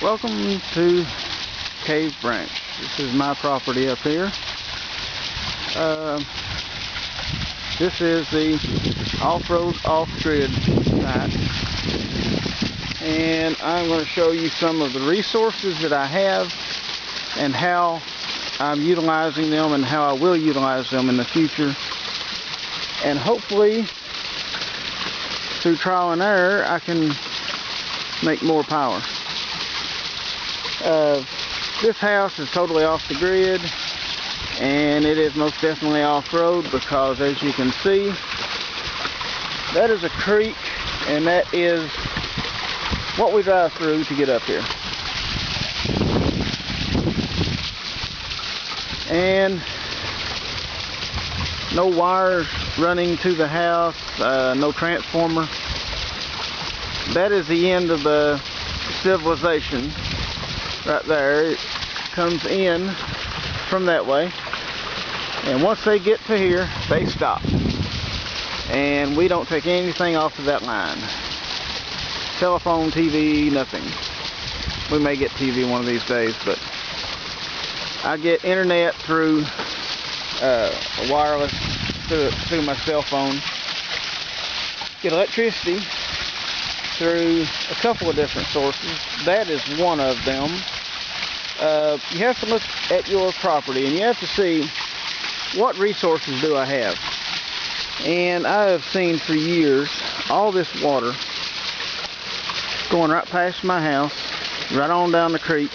Welcome to Cave Branch. This is my property up here. This is the off-road, off-grid site, and I'm going to show you some of the resources that I have and how I'm utilizing them and how I will utilize them in the future. And hopefully, through trial and error, I can make more power. This house is totally off the grid, and it is most definitely off-road because, as you can see, that is a creek, and that is what we drive through to get up here. And no wires running to the house, no transformer. That is the end of the civilization right there. It comes in from that way, and once they get to here, they stop, and we don't take anything off of that line. Telephone, TV, nothing. We may get TV one of these days, but I get internet through wireless through my cell phone. Get electricity through a couple of different sources. That is one of them. You have to look at your property and you have to see what resources do I have. And I have seen for years all this water going right past my house, right on down the creek,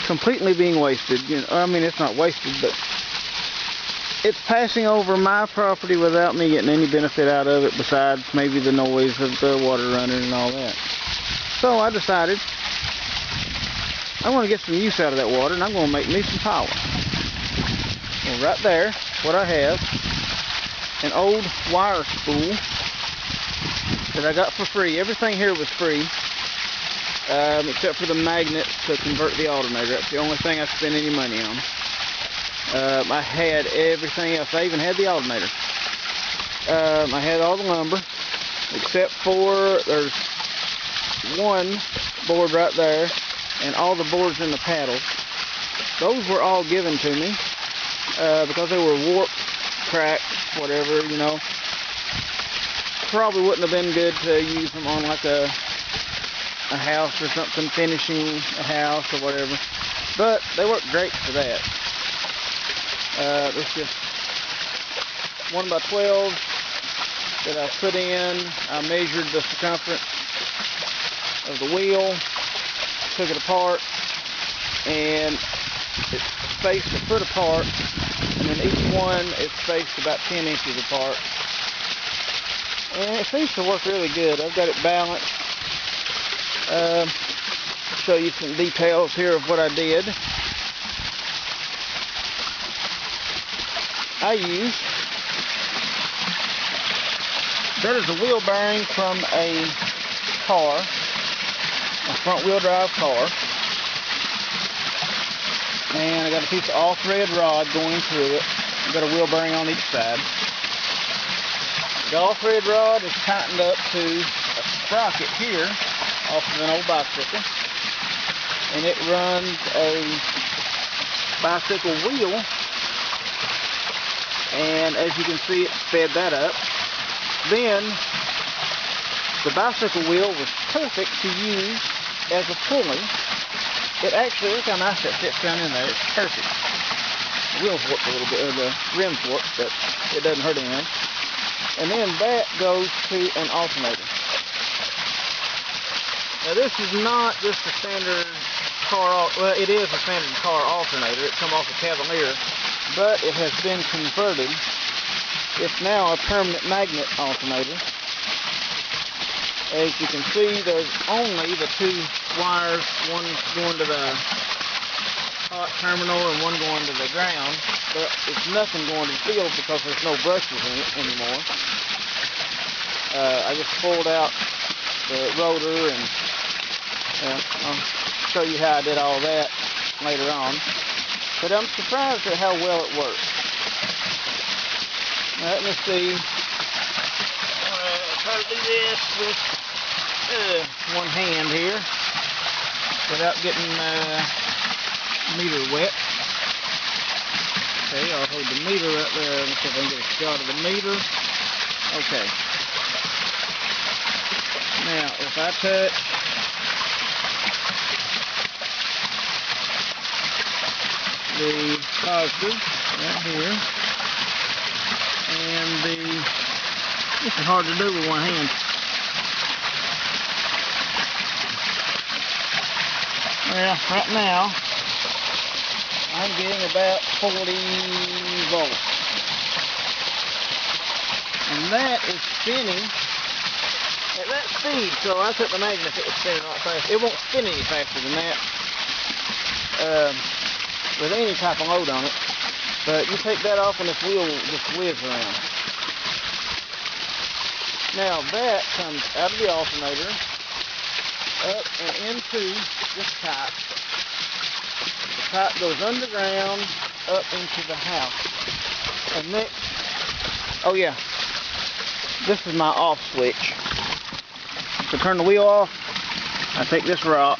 completely being wasted. You know, I mean, it's not wasted, but it's passing over my property without me getting any benefit out of it besides maybe the noise of the water running and all that. So I decided I want to get some use out of that water, and I'm going to make me some power. Well, right there, what I have, an old wire spool that I got for free. Everything here was free, except for the magnet to convert the alternator. That's the only thing I spent any money on. I had everything else. I even had the alternator. I had all the lumber, except for there's one board right there, and all the boards in the paddles. Those were all given to me because they were warped, cracked, whatever, you know. Probably wouldn't have been good to use them on like a house or something, finishing a house or whatever. But they work great for that. It's just 1x12 that I put in. I measured the circumference of the wheel, took it apart, and it's spaced a foot apart, and then each one is spaced about 10 inches apart. And it seems to work really good. I've got it balanced. I'll show you some details here of what I did. I used, that is a wheel bearing from a car, a front wheel drive car, and I got a piece of all-thread rod going through it. I've got a wheel bearing on each side. The all-thread rod is tightened up to a sprocket here off of an old bicycle, and it runs a bicycle wheel. And as you can see, it sped that up. Then the bicycle wheel was perfect to use as a pulley. It actually, look how nice that fits down in there. It's perfect. The wheels warped a little bit, or the rims warped, but it doesn't hurt anything. And then that goes to an alternator. Now this is not just a standard car, well, it is a standard car alternator. It comes off a Cavalier, but it has been converted. It's now a permanent magnet alternator. As you can see, there's only the two wires, one going to the hot terminal and one going to the ground, but it's nothing going to the field because there's no brushes in it anymore. I just pulled out the rotor, and I'll show you how I did all that later on. But I'm surprised at how well it works. Now, let me see. I'm going to try to do this with one hand here. without getting meter wet. Okay, I'll hold the meter right there. Let's see if I can get a shot of the meter. Okay. Now, if I touch the positive right here, and this is hard to do with one hand. Well, right now, I'm getting about 40 volts. And that is spinning at that speed, so I couldn't imagine if it was spinning a lot faster. It won't spin any faster than that with any type of load on it. But you take that off and this wheel will just whiz around. Now that comes out of the alternator, up and into this pipe. The pipe goes underground, up into the house. And next, oh yeah, this is my off switch. To turn the wheel off, I take this rock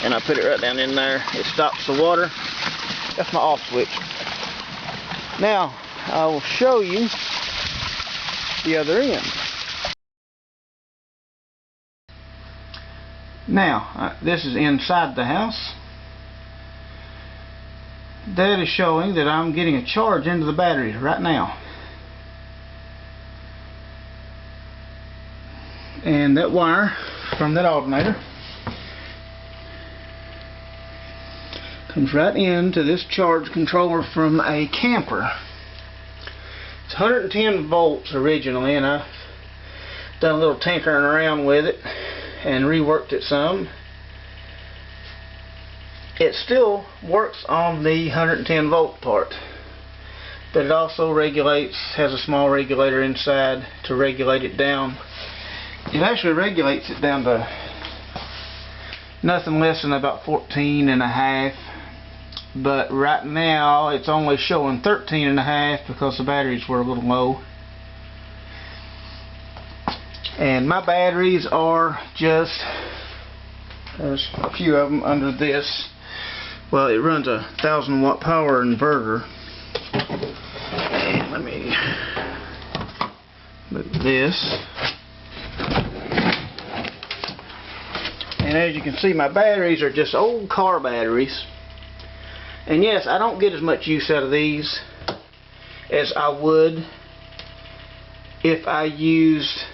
and I put it right down in there. It stops the water. That's my off switch. Now, I will show you the other end. Now, this is inside the house. That is showing that I'm getting a charge into the battery right now. And that wire from that alternator comes right into this charge controller from a camper. It's 110 volts originally, and I've done a little tinkering around with it and reworked it some. It still works on the 110 volt part, but it also has a small regulator inside to regulate it down. It actually regulates it down to nothing less than about 14.5, but right now it's only showing 13.5 because the batteries were a little low. And my batteries are just, there's a few of them under this. Well, it runs a 1,000 watt power inverter. And let me move this. And as you can see, my batteries are just old car batteries. And yes, I don't get as much use out of these as I would if I used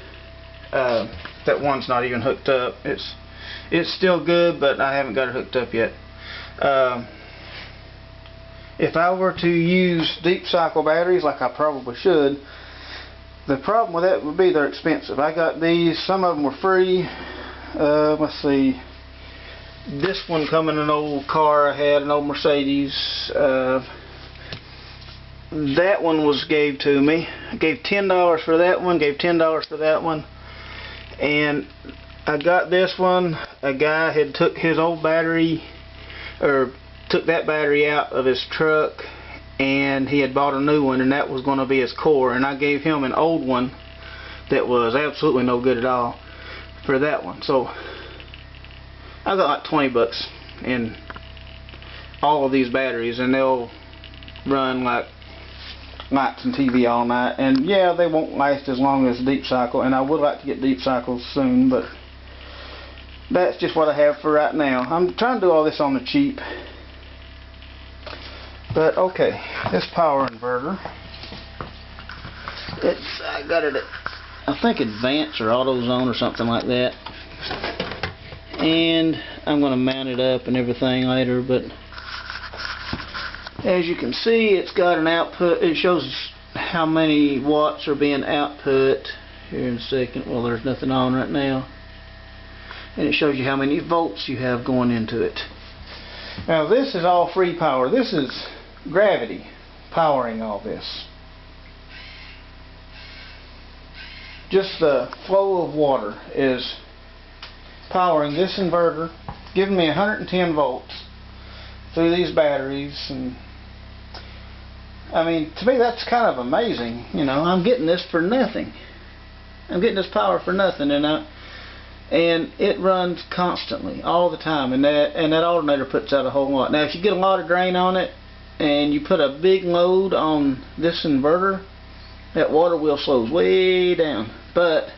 that one's not even hooked up. It's still good, but I haven't got it hooked up yet. If I were to use deep cycle batteries, like I probably should, the problem with that would be they're expensive. I got these, some of them were free. Let's see, this one come in an old car I had, an old Mercedes. That one was gave to me. I gave $10 for that one, gave $10 for that one. And I got this one. A guy had took his old battery, or took that battery out of his truck, and he had bought a new one, and that was going to be his core. And I gave him an old one that was absolutely no good at all for that one. So I got like 20 bucks in all of these batteries, and they'll run like lights and TV all night. And yeah, they won't last as long as deep cycle, and I would like to get deep cycles soon, but that's just what I have for right now. I'm trying to do all this on the cheap. But okay, this power inverter, I got it at, I think, Advance or AutoZone or something like that. And I'm going to mount it up and everything later, but as you can see, it's got an output. It shows how many watts are being output here in a second. Well, there's nothing on right now. And it shows you how many volts you have going into it. Now this is all free power. This is gravity powering all this. Just the flow of water is powering this inverter, giving me 110 volts through these batteries. And I mean, to me that's kind of amazing. You know, I'm getting this for nothing. I'm getting this power for nothing, and and it runs constantly all the time, and that alternator puts out a whole lot. Now if you get a lot of drain on it and you put a big load on this inverter, that water wheel slows way down, but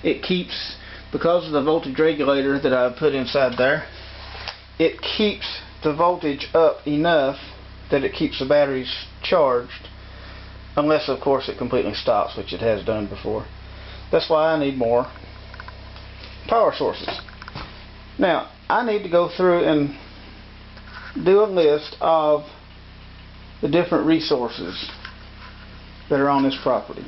it keeps, because of the voltage regulator that I put inside there, it keeps the voltage up enough that it keeps the batteries charged, unless of course it completely stops, which it has done before. That's why I need more power sources. Now I need to go through and do a list of the different resources that are on this property.